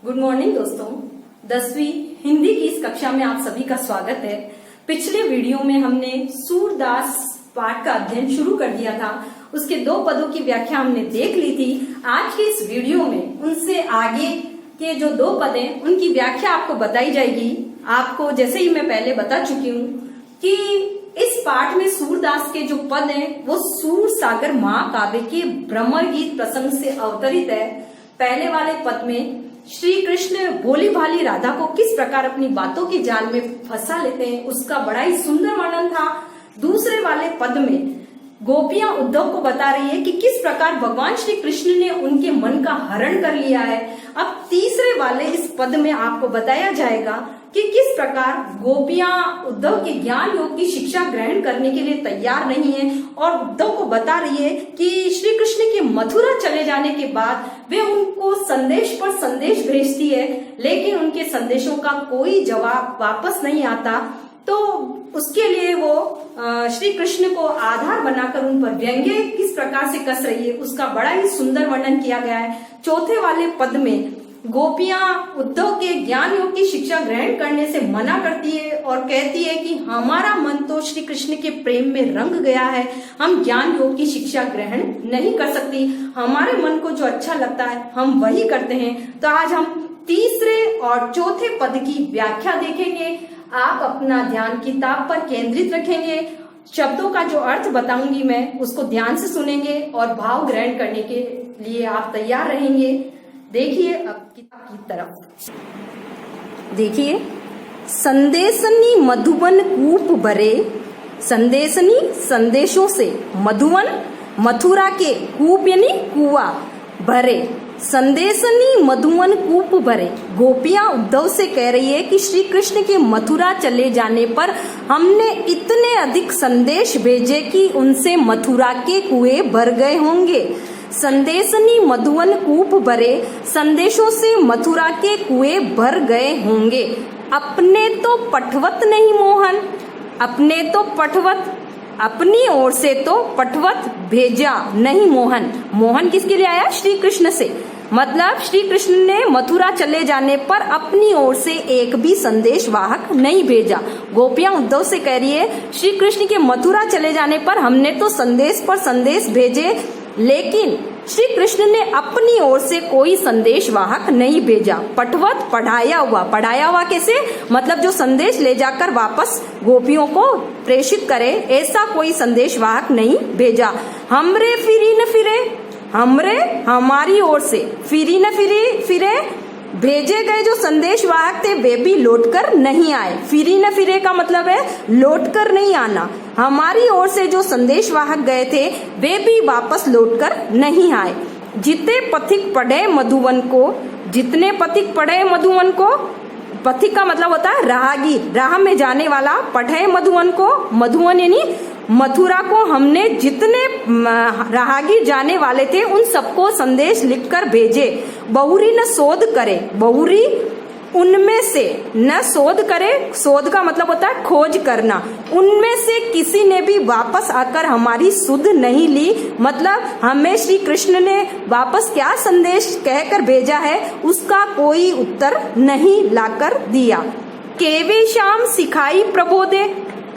Good morning दोस्तों। 10वीं हिंदी की इस कक्षा में आप सभी का स्वागत है। पिछले वीडियो में हमने सूरदास पाठ का अध्ययन शुरू कर दिया था। उसके 2 पदों की व्याख्या हमने देख ली थी। आज के इस वीडियो में उनसे आगे के जो 2 पद हैं उनकी व्याख्या आपको बताई जाएगी। आपको जैसे ही मैं पहले बता चुकी हूँ कि इस पाठ में सूरदास के जो पद हैं वो सूर सागर महाकाव्य के भ्रमर गीत प्रसंग से अवतरित है। पहले वाले पद में श्री कृष्ण भोली भाली राधा को किस प्रकार अपनी बातों के जाल में फंसा लेते हैं उसका बड़ा ही सुंदर वर्णन था। दूसरे वाले पद में गोपियां उद्धव को बता रही है कि किस प्रकार भगवान श्री कृष्ण ने उनके मन का हरण कर लिया है। अब तीसरे वाले इस पद में आपको बताया जाएगा कि किस प्रकार गोपियां उद्धव के ज्ञान योग की शिक्षा ग्रहण करने के लिए तैयार नहीं है और उद्धव को बता रही है कि श्री कृष्ण के मथुरा चले जाने के बाद वे उनको संदेश पर संदेश भेजती है, लेकिन उनके संदेशों का कोई जवाब वापस नहीं आता। तो उसके लिए वो श्री कृष्ण को आधार बनाकर उन पर व्यंग्य किस प्रकार से कस रही है उसका बड़ा ही सुंदर वर्णन किया गया है। चौथे वाले पद में गोपियां उद्धव के ज्ञान योग की शिक्षा ग्रहण करने से मना करती है और कहती है कि हमारा मन तो श्री कृष्ण के प्रेम में रंग गया है, हम ज्ञान योग की शिक्षा ग्रहण नहीं कर सकती, हमारे मन को जो अच्छा लगता है हम वही करते हैं। तो आज हम तीसरे और चौथे पद की व्याख्या देखेंगे। आप अपना ध्यान किताब पर केंद्रित रखेंगे। शब्दों का जो अर्थ बताऊंगी मैं उसको ध्यान से सुनेंगे और भाव ग्रहण करने के लिए आप तैयार रहेंगे। देखिए अब किताब की तरफ देखिए। संदेशनी मधुबन कूप भरे, संदेशनी संदेशों से, मधुवन मथुरा के, कूप यानी कुआ, भरे, संदेशनी मधुवन कूप भरे। गोपियां उद्धव से कह रही है कि श्री कृष्ण के मथुरा चले जाने पर हमने इतने अधिक संदेश भेजे कि उनसे मथुरा के कुएं भर गए होंगे। संदेशनी मधुवन कूप भरे, संदेशों से मथुरा के कुएं भर गए होंगे। अपने तो पठवत नहीं मोहन, अपने तो पठवत, अपनी ओर से तो पठवत भेजा नहीं मोहन। मोहन किसके लिए आया? श्री कृष्ण से। मतलब श्री कृष्ण ने मथुरा चले जाने पर अपनी ओर से एक भी संदेश वाहक नहीं भेजा। गोपियां उद्धव से कह रही है श्री कृष्ण के मथुरा चले जाने पर हमने तो संदेश पर संदेश भेजे, लेकिन श्री कृष्ण ने अपनी ओर से कोई संदेश वाहक नहीं भेजा। पठवत पढ़ाया हुआ कैसे? मतलब जो संदेश ले जाकर वापस गोपियों को प्रेषित करे, ऐसा कोई संदेश वाहक नहीं भेजा। हमरे फिरी न फिरे, हमरे हमारी ओर से, फिरी न फिरे भेजे गए जो संदेश वाहक थे वे भी लौटकर नहीं आए। फिरी न फिरे का मतलब है लौटकर नहीं आना। हमारी ओर से जो संदेश वाहक गए थे वे भी वापस लौटकर नहीं आए। जितने पथिक पढ़े मधुवन को, जितने पथिक पढ़े मधुवन को, पथिक का मतलब होता है राहगीर, राह में जाने वाला, पढ़े मधुवन को, मधुवन यानी मथुरा को हमने जितने राहगीर जाने वाले थे उन सबको संदेश लिखकर भेजे। बहुरी न शोध करे, बहुरी उनमें से न शोध करे, शोध का मतलब होता है खोज करना। उनमें से किसी ने भी वापस आकर हमारी सुध नहीं ली। मतलब हमें श्री कृष्ण ने वापस क्या संदेश कहकर भेजा है उसका कोई उत्तर नहीं लाकर दिया। केवे श्याम सिखाई प्रबोधे,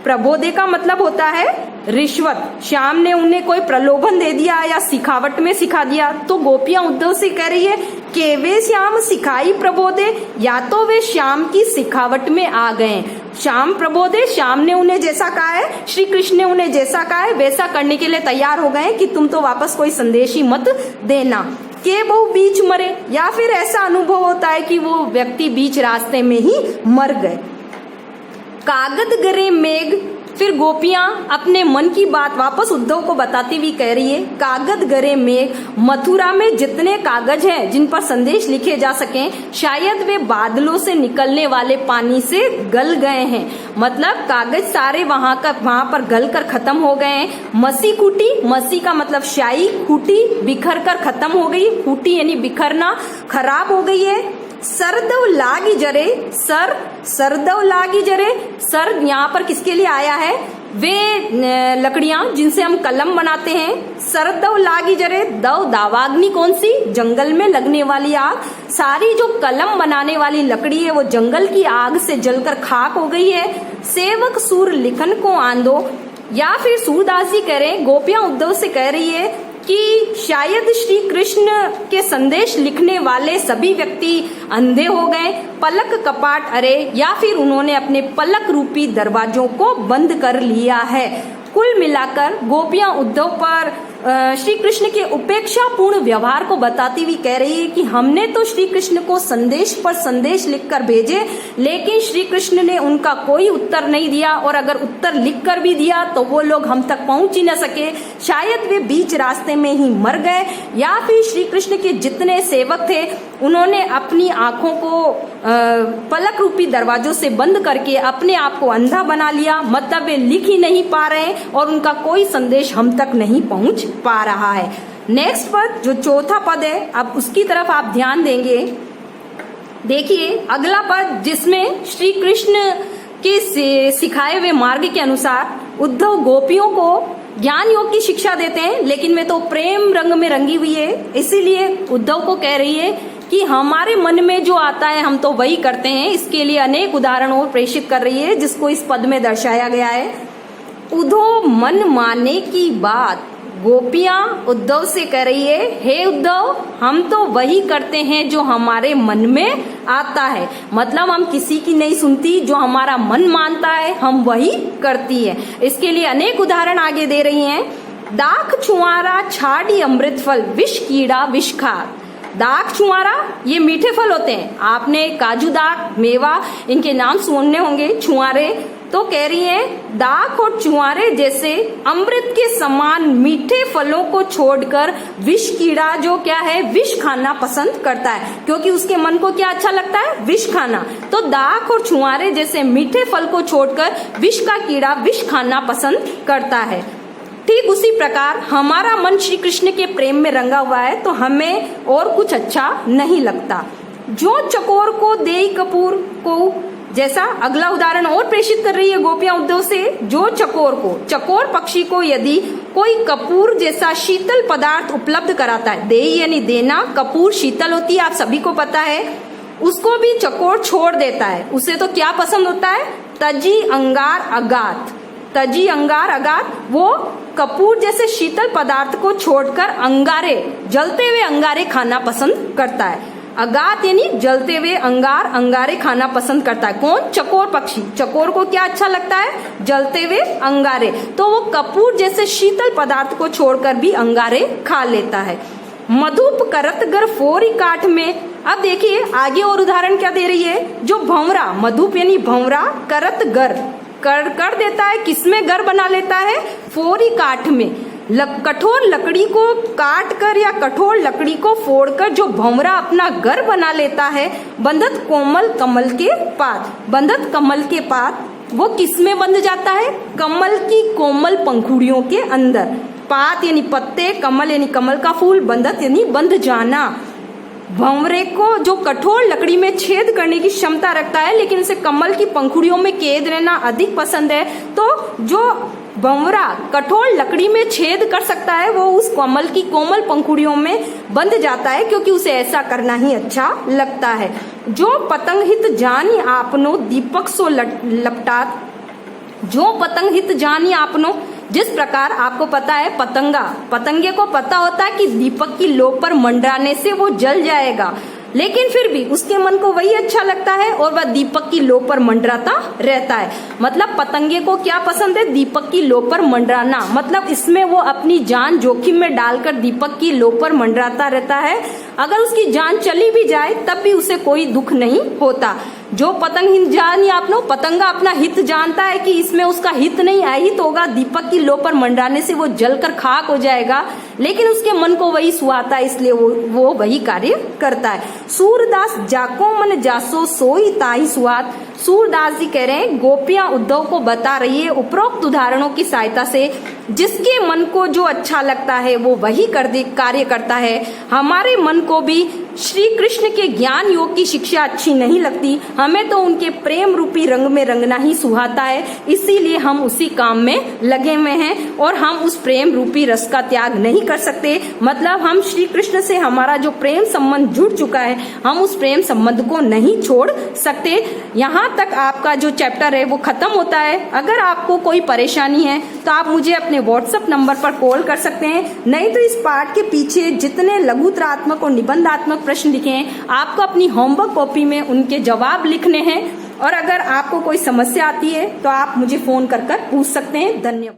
प्रबोधे का मतलब होता है रिश्वत। श्याम ने उन्हें कोई प्रलोभन दे दिया या सिखावट में सिखा दिया। तो गोपियां उद्धव से कह रही है कि वे श्याम सिखाई प्रबोधे, या तो वे श्याम की सिखावट में आ गए। श्याम प्रबोधे, श्याम ने उन्हें जैसा कहा है, श्री कृष्ण ने उन्हें जैसा कहा है वैसा करने के लिए तैयार हो गए कि तुम तो वापस कोई संदेश ही मत देना। के बहु बीच मरे, या फिर ऐसा अनुभव होता है कि वो व्यक्ति बीच रास्ते में ही मर गए। कागद गरे मेघ, फिर गोपियां अपने मन की बात वापस उद्धव को बताती हुई कह रही है कागद गरे मेघ, मथुरा में जितने कागज हैं जिन पर संदेश लिखे जा सकें शायद वे बादलों से निकलने वाले पानी से गल गए हैं। मतलब कागज सारे वहां पर गल कर खत्म हो गए हैं। मसी खूटी, मसी का मतलब स्याही, खूटी बिखर कर खत्म हो गई, खूटी यानी बिखरना, खराब हो गई है। सरदव लागी जरे, सरदव लागी जरे, सर यहाँ पर किसके लिए आया है? वे लकड़ियां जिनसे हम कलम बनाते हैं। सरदव लागी जरे, दव दावाग्नि कौन सी? जंगल में लगने वाली आग। सारी जो कलम बनाने वाली लकड़ी है वो जंगल की आग से जलकर खाक हो गई है। सेवक सूर लिखन को आंदो, या फिर सूरदास जी कह रहे हैं, गोपियां उद्धव से कह रही है कि शायद श्री कृष्ण के संदेश लिखने वाले सभी व्यक्ति अंधे हो गए, पलक कपाट अरे, या फिर उन्होंने अपने पलक रूपी दरवाजों को बंद कर लिया है। कुल मिलाकर गोपियां उद्धव पर श्री कृष्ण के उपेक्षापूर्ण व्यवहार को बताती हुई कह रही है कि हमने तो श्री कृष्ण को संदेश पर संदेश लिखकर भेजे, लेकिन श्री कृष्ण ने उनका कोई उत्तर नहीं दिया, और अगर उत्तर लिखकर भी दिया तो वो लोग हम तक पहुंच ही न सके। शायद वे बीच रास्ते में ही मर गए, या फिर श्री कृष्ण के जितने सेवक थे उन्होंने अपनी आंखों को पलक रूपी दरवाजों से बंद करके अपने आप को अंधा बना लिया। मतलब वे लिख ही नहीं पा रहे और उनका कोई संदेश हम तक नहीं पहुंच पा रहा है। नेक्स्ट पद जो चौथा पद है, अब उसकी तरफ आप ध्यान देंगे। देखिए अगला पद जिसमें श्री कृष्ण के सिखाए हुए मार्ग के अनुसार उद्धव गोपियों को ज्ञान योग की शिक्षा देते हैं, लेकिन वे तो प्रेम रंग में रंगी हुई है, इसीलिए उद्धव को कह रही है कि हमारे मन में जो आता है हम तो वही करते हैं। इसके लिए अनेक उदाहरण और प्रेषित कर रही है, जिसको इस पद में दर्शाया गया है। उद्धव मन माने की बात गोपियां उद्धव से कह रही है, हे उद्धव हम तो वही करते हैं जो हमारे मन में आता है। मतलब हम किसी की नहीं सुनती, जो हमारा मन मानता है हम वही करती है। इसके लिए अनेक उदाहरण आगे दे रही हैं। दाख छुआरा छाड़ी अमृत फल, विष कीड़ा विष खाद। दाख छुआरा ये मीठे फल होते हैं, आपने काजू दाख, मेवा इनके नाम सुने होंगे, छुआरे। तो कह रही है दाख और छुआरे जैसे अमृत के समान मीठे फलों को छोड़कर विष कीड़ा जो क्या है, विष खाना पसंद करता है, क्योंकि उसके मन को क्या अच्छा लगता है, विष खाना। तो दाख और छुआरे जैसे मीठे फल को छोड़कर विष का कीड़ा विष खाना पसंद करता है। ठीक उसी प्रकार हमारा मन श्री कृष्ण के प्रेम में रंगा हुआ है तो हमें और कुछ अच्छा नहीं लगता। जो चकोर को देई कपूर को, जैसा अगला उदाहरण और प्रेषित कर रही है गोपियां उद्धव से। जो चकोर को, चकोर पक्षी को यदि कोई कपूर जैसा शीतल पदार्थ उपलब्ध कराता है, देई यानी देना, कपूर शीतल होती है, आप सभी को पता है, उसको भी चकोर छोड़ देता है। उसे तो क्या पसंद होता है, तजी अंगार अगात, तजी अंगार अगात, वो कपूर जैसे शीतल पदार्थ को छोड़कर अंगारे, जलते हुए अंगारे खाना पसंद करता है। अगात यानी जलते हुए अंगार, अंगारे खाना पसंद करता है। कौन, चकोर पक्षी। चकोर को क्या अच्छा लगता है, जलते हुए अंगारे, तो वो कपूर जैसे शीतल पदार्थ को छोड़कर भी अंगारे खा लेता है। मधुप करतगर फोरी काठ में, अब देखिए आगे और उदाहरण क्या दे रही है। जो भंवरा, मधुप यानी भंवरा, करतगर कर देता है, किसमें घर बना लेता है, फोरी काठ में। कठोर लकड़ी को काट कर या कठोर लकड़ी को फोड़कर जो भंवरा अपना घर बना लेता है, बंधत कोमल कमल के पात, बंधत कमल के पात, वो किसमें बंध जाता है, कमल की कोमल पंखुड़ियों के अंदर। पात यानी पत्ते, कमल यानी कमल का फूल, बंधत यानी बंध जाना। भंवरे को जो कठोर लकड़ी में छेद करने की क्षमता रखता है, लेकिन उसे कमल की पंखुड़ियों में कैद रहना अधिक पसंद है, तो जो भंवरा कठोर लकड़ी में छेद कर सकता है वो उस कमल की कोमल पंखुड़ियों में बंध जाता है, क्योंकि उसे ऐसा करना ही अच्छा लगता है। जो पतंग हित जानी आपनो दीपक सो लपटात, जो पतंग हित जानी आपनो, जिस प्रकार आपको पता है पतंगे को पता होता है कि दीपक की लो पर मंडराने से वो जल जाएगा, लेकिन फिर भी उसके मन को वही अच्छा लगता है और वह दीपक की लो पर मंडराता रहता है। मतलब पतंगे को क्या पसंद है, दीपक की लो पर मंडराना, मतलब इसमें वो अपनी जान जोखिम में डालकर दीपक की लो पर मंडराता रहता है। अगर उसकी जान चली भी जाए तब भी उसे कोई दुख नहीं होता। जो पतंग हित जानी आपनो, पतंगा अपना हित जानता है कि इसमें उसका हित नहीं, अहित होगा, दीपक की लो पर मंडराने से वो जलकर खाक हो जाएगा, लेकिन उसके मन को वही सुहाता है, इसलिए वो वही कार्य करता है। सूरदास जाको मन जासो सोई ताई सुहात, सूरदास जी कह रहे हैं गोपियां उद्धव को बता रही है उपरोक्त उदाहरणों की सहायता से जिसके मन को जो अच्छा लगता है वो वही कार्य करता है। हमारे मन को भी श्री कृष्ण के ज्ञान योग की शिक्षा अच्छी नहीं लगती, हमें तो उनके प्रेम रूपी रंग में रंगना ही सुहाता है। इसीलिए हम उसी काम में लगे हुए हैं और हम उस प्रेम रूपी रस का त्याग नहीं कर सकते। मतलब हम श्री कृष्ण से हमारा जो प्रेम संबंध जुड़ चुका है, हम उस प्रेम संबंध को नहीं छोड़ सकते। यहाँ तक आपका जो चैप्टर है वो खत्म होता है। अगर आपको कोई परेशानी है तो आप मुझे अपने व्हाट्सएप नंबर पर कॉल कर सकते हैं, नहीं तो इस पाठ के पीछे जितने लघुतरात्मक और निबंधात्मक प्रश्न लिखे हैं आपको अपनी होमवर्क कॉपी में उनके जवाब लिखने हैं। और अगर आपको कोई समस्या आती है तो आप मुझे फोन कर पूछ सकते हैं। धन्यवाद।